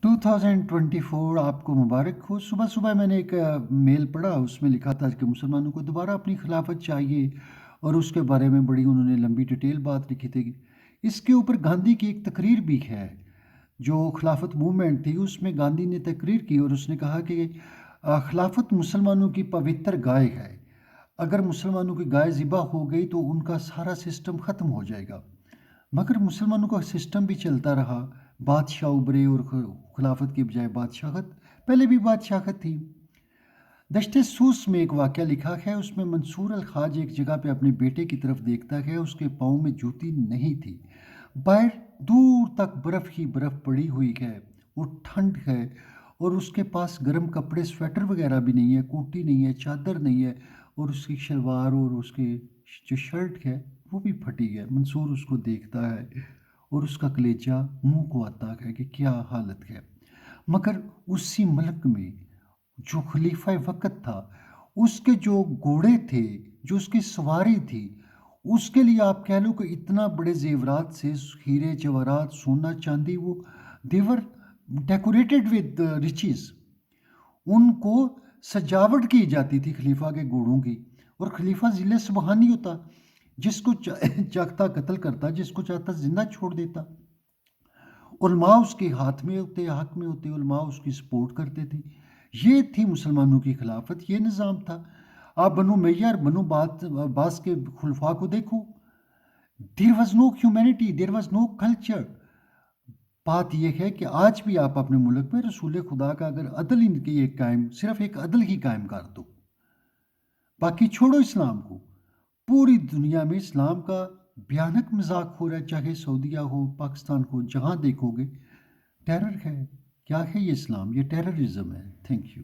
2024 آپ کو مبارک ہو۔ صبح صبح میں نے ایک میل پڑھا، اس میں لکھا تھا کہ مسلمانوں کو دوبارہ اپنی خلافت چاہیے، اور اس کے بارے میں بڑی انہوں نے لمبی ڈیٹیل بات لکھی تھی۔ اس کے اوپر گاندھی کی ایک تقریر بھی ہے، جو خلافت موومنٹ تھی، اس میں گاندھی نے تقریر کی اور اس نے کہا کہ خلافت مسلمانوں کی پوتر گائے ہے، اگر مسلمانوں کی گائے ذبح ہو گئی تو ان کا سارا سسٹم ختم ہو جائے گا۔ مگر مسلمانوں کا سسٹم بھی چلتا رہا، بادشاہ ابھرے اور خلافت کی بجائے بادشاہت، پہلے بھی بادشاہت تھی۔ دشت سوس میں ایک واقعہ لکھا ہے، اس میں منصور الخاج ایک جگہ پہ اپنے بیٹے کی طرف دیکھتا ہے، اس کے پاؤں میں جوتی نہیں تھی، باہر دور تک برف ہی برف پڑی ہوئی ہے اور ٹھنڈ ہے، اور اس کے پاس گرم کپڑے سویٹر وغیرہ بھی نہیں ہے، کوٹی نہیں ہے، چادر نہیں ہے، اور اس کی شلوار اور اس کی جو شرٹ ہے وہ بھی پھٹی ہے۔ منصور اس کو دیکھتا ہے اور اس کا کلیجہ منہ کو آتا ہے کہ کیا حالت ہے۔ مگر اسی ملک میں جو خلیفہ وقت تھا، اس کے جو گھوڑے تھے، جو اس کی سواری تھی، اس کے لیے آپ کہہ لو کہ اتنا بڑے زیورات سے، ہیرے جواہرات، سونا چاندی، وہ دیور ڈیکوریٹڈ ود ریچز، ان کو سجاوٹ کی جاتی تھی خلیفہ کے گھوڑوں کی، اور خلیفہ ذل سبحانی ہوتا، جس کو چاہتا قتل کرتا، جس کو چاہتا زندہ چھوڑ دیتا۔ علماء اس کے ہاتھ میں ہوتے، حق میں ہوتے، علماء اس کی سپورٹ کرتے تھے۔ یہ تھی مسلمانوں کی خلافت، یہ نظام تھا۔ آپ بنو میہ، بنو باس کے خلفاء کو دیکھو، there was no humanity, there was no culture. بات یہ ہے کہ آج بھی آپ اپنے ملک میں رسول خدا کا اگر عدل ان کی ایک قائم، صرف ایک عدل ہی قائم کر دو، باقی چھوڑو اسلام کو، پوری دنیا میں اسلام کا بھیانک مذاق ہو رہا ہے، چاہے سعودیہ ہو، پاکستان ہو، جہاں دیکھو گے ٹیرر ہے۔ کیا ہے یہ اسلام؟ یہ ٹیررزم ہے۔ Thank you.